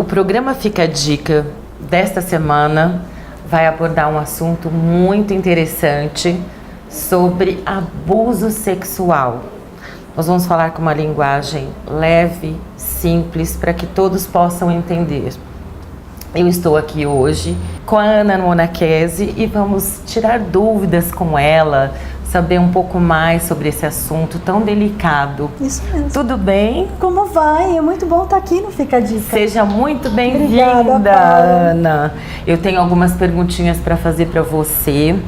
O programa Fica a Dica desta semana vai abordar um assunto muito interessante sobre abuso sexual. Nós vamos falar com uma linguagem leve, simples, para que todos possam entender. Eu estou aqui hoje com a Ana Monachesi e vamos tirar dúvidas com ela, saber um pouco mais sobre esse assunto tão delicado. Isso mesmo. Tudo bem? Como vai? É muito bom estar aqui no Fica a Dica. Seja muito bem-vinda, Ana. Eu tenho algumas perguntinhas para fazer para você.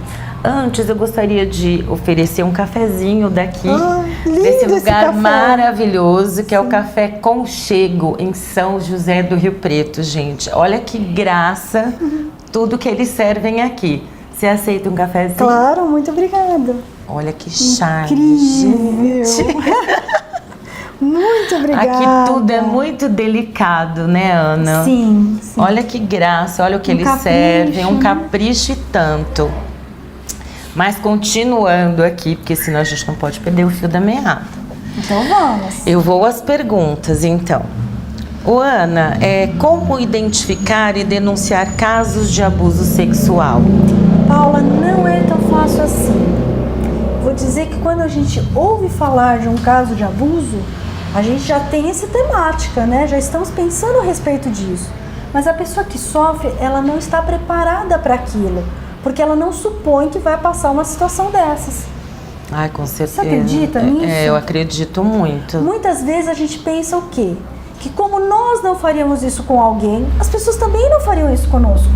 Antes, eu gostaria de oferecer um cafezinho daqui, desse lugar maravilhoso, que é o Café Conchego, em São José do Rio Preto, gente. Olha que graça tudo que eles servem aqui. Você aceita um cafezinho? Claro, muito obrigada. Olha que charme, incrível. gente. Muito obrigada. Aqui tudo é muito delicado, né, Ana? Sim. Olha que graça, olha o que eles servem, um capricho e tanto. Mas continuando aqui, porque senão a gente não pode perder o fio da meada. Então vamos. Eu vou às perguntas, então. Ana, como identificar e denunciar casos de abuso sexual? Paula, não é tão fácil assim. Vou dizer que quando a gente ouve falar de um caso de abuso, a gente já tem essa temática, né? Já estamos pensando a respeito disso. Mas a pessoa que sofre, ela não está preparada para aquilo. Porque ela não supõe que vai passar uma situação dessas. Ai, com certeza. Você acredita nisso? Eu acredito muito. Muitas vezes a gente pensa o quê? Que como nós não faríamos isso com alguém, as pessoas também não fariam isso conosco.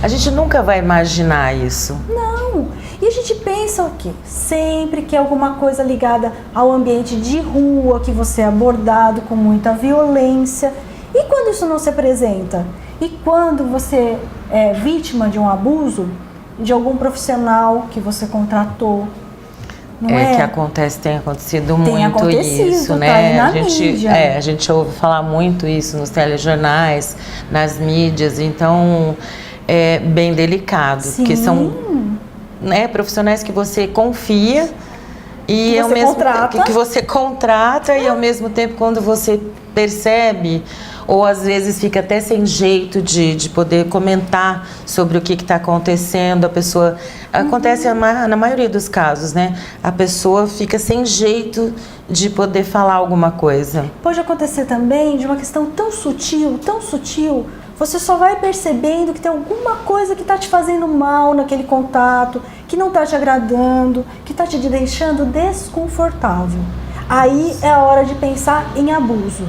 A gente nunca vai imaginar isso. Não. E a gente pensa o quê? Sempre que é alguma coisa ligada ao ambiente de rua, que você é abordado com muita violência. E quando isso não se apresenta? E quando você é vítima de um abuso de algum profissional que você contratou, não é? Que tem acontecido muito isso, né? Tá aí na mídia. A gente ouve falar muito isso nos telejornais, nas mídias, então é bem delicado, Sim. porque são profissionais que você confia e que você contrata e ao mesmo tempo quando você percebe ou às vezes fica até sem jeito de poder comentar sobre o que está acontecendo, a pessoa... Acontece na maioria dos casos, né? A pessoa fica sem jeito de poder falar alguma coisa. Pode acontecer também de uma questão tão sutil, você só vai percebendo que tem alguma coisa que está te fazendo mal naquele contato, que não está te agradando, que está te deixando desconfortável. Aí é a hora de pensar em abuso.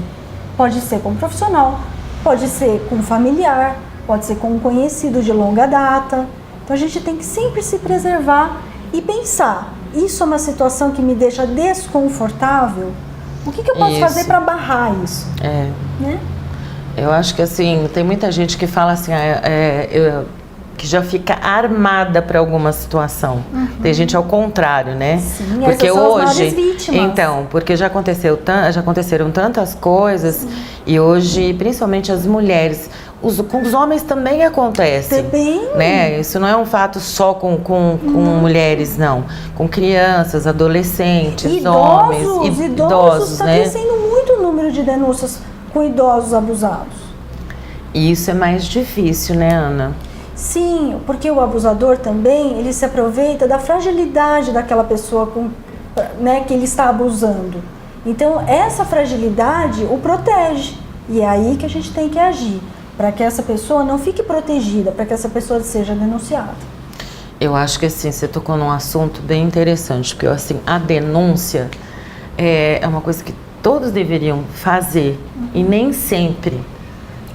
Pode ser com um profissional, pode ser com um familiar, pode ser com um conhecido de longa data. Então a gente tem que sempre se preservar e pensar, isso é uma situação que me deixa desconfortável? O que eu posso fazer para barrar isso? Né? Eu acho que assim, tem muita gente que fala assim, que já fica armada para alguma situação. Tem gente ao contrário, né? Sim, porque essas são hoje, as maiores vítimas. então, porque já aconteceram tantas coisas e hoje, principalmente as mulheres, com os homens também acontece. Né? Isso não é um fato só com mulheres, não. Com crianças, adolescentes, idosos está né? crescendo muito o número de denúncias com idosos abusados. E isso é mais difícil, né, Ana? Sim, porque o abusador também, ele se aproveita da fragilidade daquela pessoa que ele está abusando. Então, essa fragilidade o protege. E é aí que a gente tem que agir, para que essa pessoa não fique protegida, para que essa pessoa seja denunciada. Eu acho que assim, você tocou num assunto bem interessante, porque assim, a denúncia é uma coisa que todos deveriam fazer e nem sempre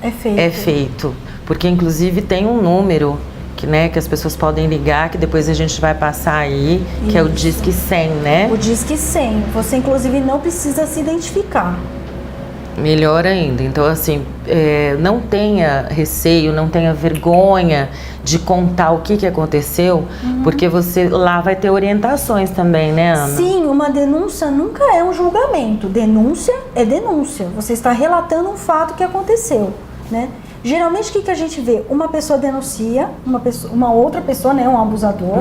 é feito. Porque inclusive tem um número que as pessoas podem ligar, que depois a gente vai passar aí, que é o Disque 100, né? O Disque 100, você inclusive não precisa se identificar. Melhor ainda, então assim, não tenha receio, não tenha vergonha de contar o que aconteceu, porque você lá vai ter orientações também, né, Ana? Sim, uma denúncia nunca é um julgamento, denúncia é denúncia, você está relatando um fato que aconteceu, né? Geralmente o que a gente vê? Uma pessoa denuncia, uma outra pessoa, né, um abusador,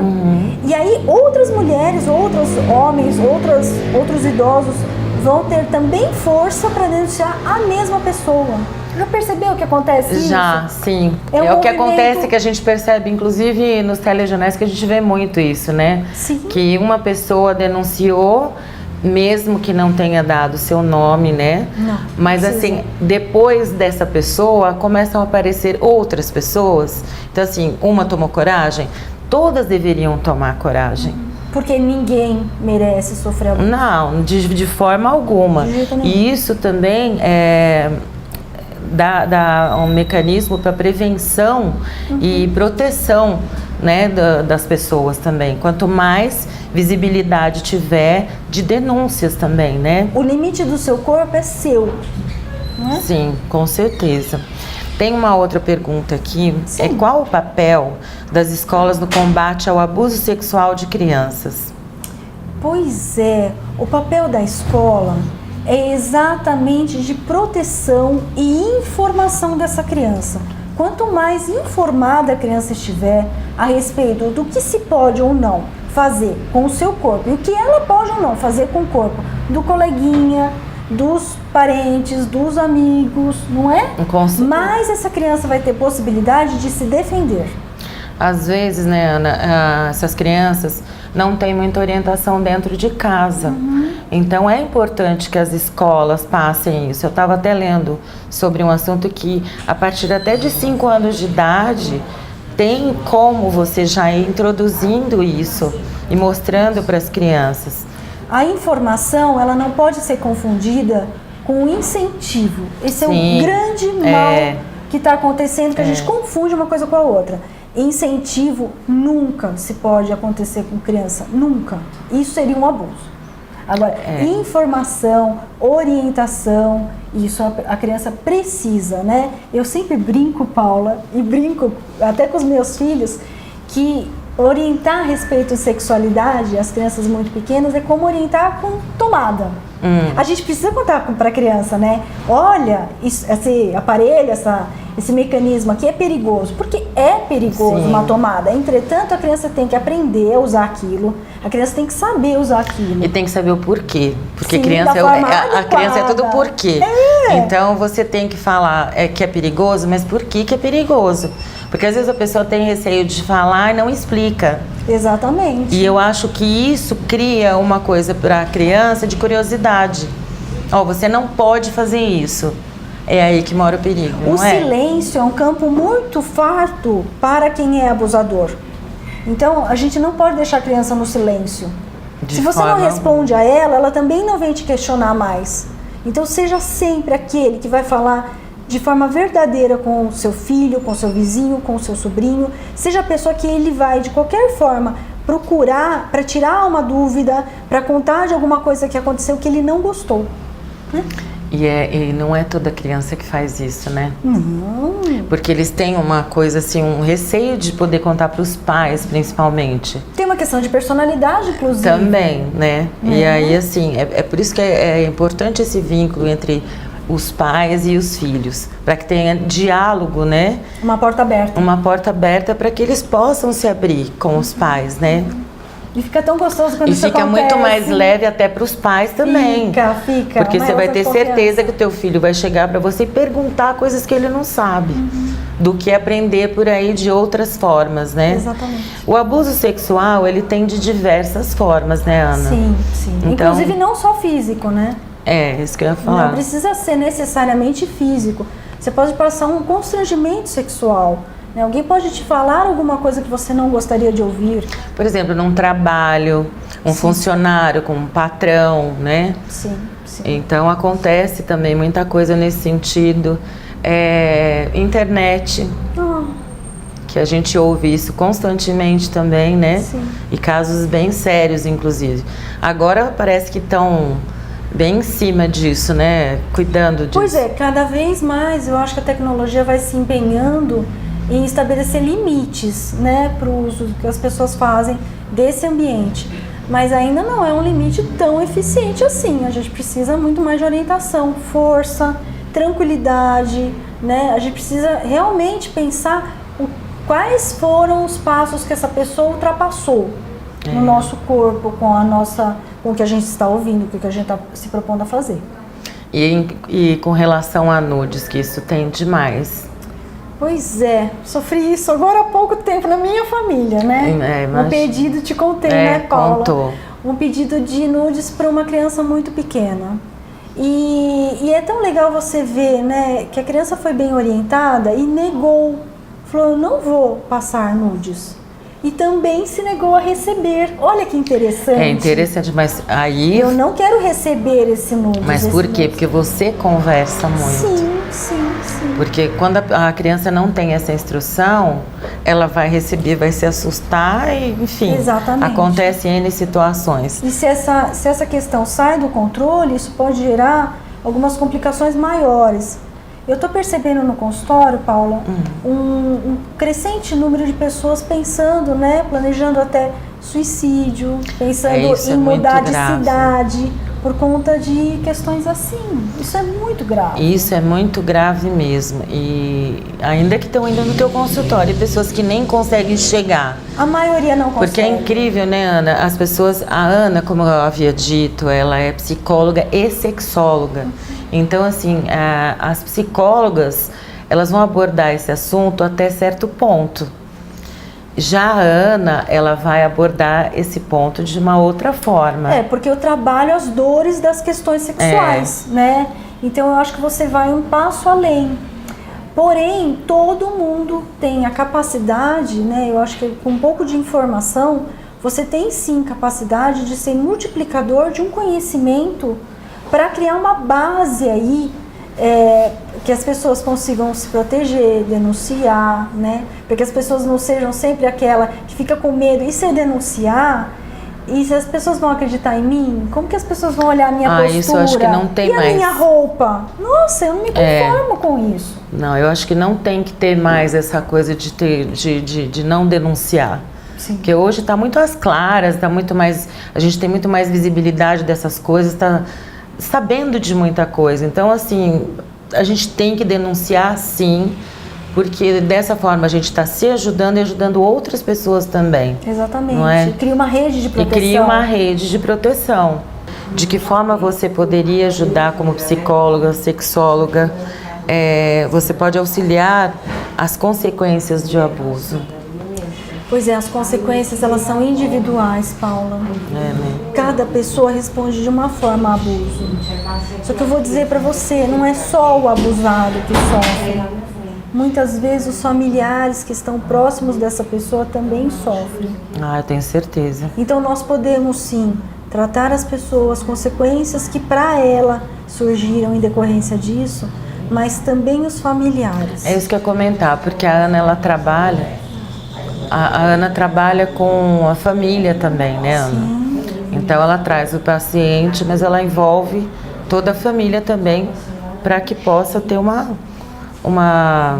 e aí outras mulheres, outros homens, outros idosos vão ter também força para denunciar a mesma pessoa. Já percebeu que acontece isso? Já, sim. É um o que movimento- acontece que a gente percebe, inclusive nos telejornais, que a gente vê muito isso, né? Sim. Que uma pessoa denunciou, mesmo que não tenha dado seu nome, né? Não, Mas precisa. assim, depois dessa pessoa, começam a aparecer outras pessoas. Então assim, uma tomou coragem, todas deveriam tomar coragem. Porque ninguém merece sofrer abuso. Não, de forma alguma. De jeito nenhum. E isso também dá um mecanismo para prevenção e proteção, né, das pessoas também. Quanto mais visibilidade tiver de denúncias também, né? O limite do seu corpo é seu, não é? Sim, com certeza. Tem uma outra pergunta aqui, Sim. qual o papel das escolas no combate ao abuso sexual de crianças? Pois é, o papel da escola é exatamente de proteção e informação dessa criança. Quanto mais informada a criança estiver a respeito do que se pode ou não fazer com o seu corpo e o que ela pode ou não fazer com o corpo do coleguinha, dos parentes, dos amigos, não é? Com certeza. Mais essa criança vai ter possibilidade de se defender. Às vezes, né, Ana, essas crianças não têm muita orientação dentro de casa. Então é importante que as escolas passem isso. Eu estava até lendo sobre um assunto que a partir até de 5 anos de idade tem como você já ir introduzindo isso e mostrando para as crianças. A informação, ela não pode ser confundida com o incentivo. Esse é Sim, o grande mal que está acontecendo, que a gente confunde uma coisa com a outra. Incentivo nunca se pode acontecer com criança, nunca. Isso seria um abuso. Agora, informação, orientação, isso a criança precisa, né? Eu sempre brinco, Paula, e brinco até com os meus filhos, que orientar a respeito de sexualidade, as crianças muito pequenas, é como orientar com tomada. A gente precisa contar para a criança, né? Olha, esse aparelho, esse mecanismo aqui é perigoso, porque é perigoso uma tomada. Entretanto, a criança tem que aprender a usar aquilo, a criança tem que saber usar aquilo. E tem que saber o porquê. Porque Sim, criança da forma a criança é tudo adequada. porquê. Então você tem que falar que é perigoso, mas por que é perigoso? Porque às vezes a pessoa tem receio de falar e não explica. Exatamente. E eu acho que isso cria uma coisa para a criança de curiosidade. Ó, você não pode fazer isso. É aí que mora o perigo, O não é? silêncio é um campo muito farto para quem é abusador. Então, a gente não pode deixar a criança no silêncio. De Se você não forma responde a ela também não vem te questionar mais. Então, seja sempre aquele que vai falar de forma verdadeira com o seu filho, com o seu vizinho, com o seu sobrinho. Seja a pessoa que ele vai, de qualquer forma, procurar para tirar uma dúvida, para contar de alguma coisa que aconteceu que ele não gostou. Né? E não é toda criança que faz isso, né? Não. Porque eles têm uma coisa assim, um receio de poder contar para os pais, principalmente. Tem uma questão de personalidade, inclusive. Também, né? E aí, assim, é por isso que é importante esse vínculo entre os pais e os filhos, para que tenha diálogo, né? Uma porta aberta. Uma porta aberta para que eles possam se abrir com os pais, né? E fica tão gostoso quando E isso fica acontece. muito mais leve até para os pais também. Fica. Porque você Uma vai relação ter de certeza confiança. que o teu filho vai chegar para você e perguntar coisas que ele não sabe, do que aprender por aí de outras formas, né? Exatamente. O abuso sexual, ele tem de diversas formas, né, Ana? Sim, sim. Então- Inclusive não só físico, né? É, isso que eu ia falar. Não precisa ser necessariamente físico. Você pode passar um constrangimento sexual. Né? Alguém pode te falar alguma coisa que você não gostaria de ouvir. Por exemplo, num trabalho, um funcionário com um patrão, né? Sim, sim. Então acontece também muita coisa nesse sentido. Internet, Ah, que a gente ouve isso constantemente também, né? Sim. E casos bem sérios, inclusive. Agora parece que estão bem em cima disso, né? Cuidando disso. pois é, cada vez mais eu acho que a tecnologia vai se empenhando em estabelecer limites, né, para o uso que as pessoas fazem desse ambiente. Mas ainda não é um limite tão eficiente assim. A gente precisa muito mais de orientação, força, tranquilidade, né? A gente precisa realmente pensar quais foram os passos que essa pessoa ultrapassou no nosso corpo, com o que a gente está ouvindo, com o que a gente está se propondo a fazer. E com relação a nudes, que isso tem demais. Pois é, sofri isso agora há pouco tempo na minha família, né? Um pedido, te contei, né, Paula? Contou. Um pedido de nudes para uma criança muito pequena. E é tão legal você ver, né, que a criança foi bem orientada e negou. Falou, eu não vou passar nudes. E também se negou a receber. Olha que interessante. É interessante, mas aí... Eu não quero receber esse nudes. Mas por quê? Porque você conversa muito. Sim. Porque quando a criança não tem essa instrução, ela vai receber, vai se assustar e, enfim... Exatamente. Acontece N situações. E se essa questão sai do controle, isso pode gerar algumas complicações maiores. Eu estou percebendo no consultório, Paula, um crescente número de pessoas pensando, né, planejando até suicídio, pensando em mudar de cidade, por conta de questões assim. Isso é muito grave. Isso é muito grave mesmo. E ainda que estão indo no teu consultório, pessoas que nem conseguem chegar. A maioria não consegue. Porque é incrível, né, Ana? As pessoas... A Ana, como eu havia dito, ela é psicóloga e sexóloga. Então, assim, as psicólogas, elas vão abordar esse assunto até certo ponto. Já a Ana, ela vai abordar esse ponto de uma outra forma. Porque eu trabalho as dores das questões sexuais, né? Então, eu acho que você vai um passo além. Porém, todo mundo tem a capacidade, né? Eu acho que com um pouco de informação, você tem sim capacidade de ser multiplicador de um conhecimento para criar uma base aí, que as pessoas consigam se proteger, denunciar, né? Para que as pessoas não sejam sempre aquela que fica com medo. E se eu denunciar, e se as pessoas vão acreditar em mim, como que as pessoas vão olhar a minha postura? Isso eu acho que não tem mais. E a minha roupa? Nossa, eu não me conformo com isso. Não, eu acho que não tem que ter mais essa coisa de não denunciar. Sim. Porque hoje está muito às claras, tá muito mais, a gente tem muito mais visibilidade dessas coisas, está sabendo de muita coisa. Então, assim, a gente tem que denunciar, sim, porque dessa forma a gente está se ajudando e ajudando outras pessoas também. Exatamente. Não é? Cria uma rede de proteção. E cria uma rede de proteção. De que forma você poderia ajudar como psicóloga, sexóloga? Você pode auxiliar as consequências de abuso. Pois é, as consequências, elas são individuais, Paula. Né? Cada pessoa responde de uma forma ao abuso. Só que eu vou dizer para você, não é só o abusado que sofre. Muitas vezes os familiares que estão próximos dessa pessoa também sofrem. Eu tenho certeza. Então nós podemos sim tratar as pessoas, consequências que para ela surgiram em decorrência disso, mas também os familiares. É isso que eu ia comentar, porque a Ana, ela trabalha... A Ana trabalha com a família também, né, Ana? Sim. Então ela traz o paciente, mas ela envolve toda a família também para que possa ter uma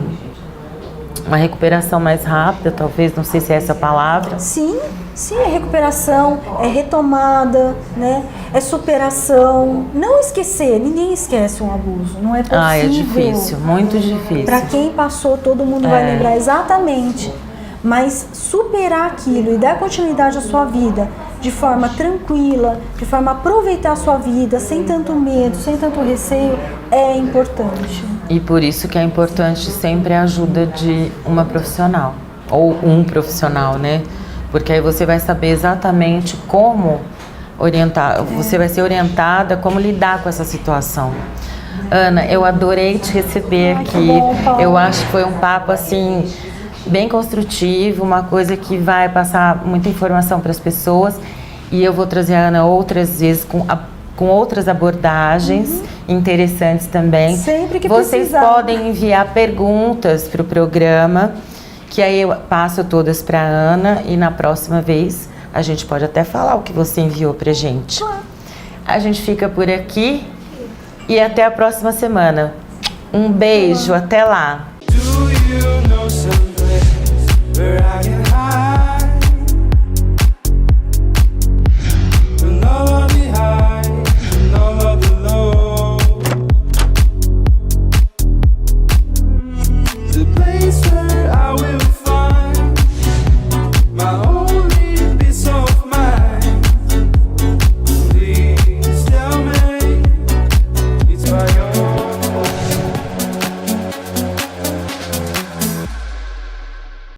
recuperação mais rápida, talvez, não sei se é essa a palavra. Sim, é recuperação, é retomada, né? É superação. Não esquecer, ninguém esquece um abuso, não é possível. É difícil, muito difícil. Para quem passou, todo mundo vai lembrar exatamente. Mas superar aquilo e dar continuidade à sua vida de forma tranquila, de forma a aproveitar a sua vida, sem tanto medo, sem tanto receio, é importante. E por isso que é importante sempre a ajuda de uma profissional, ou um profissional, né? Porque aí você vai saber exatamente como orientar, você vai ser orientada como lidar com essa situação. Ana, eu adorei te receber aqui. Bom, eu acho que foi um papo assim... bem construtivo, uma coisa que vai passar muita informação para as pessoas, e eu vou trazer a Ana outras vezes com outras abordagens interessantes também. Sempre que vocês precisar. Podem enviar perguntas para o programa, que aí eu passo todas para a Ana, e na próxima vez a gente pode até falar o que você enviou para a gente. Claro. A gente fica por aqui e até a próxima semana. Um beijo, até lá. Where I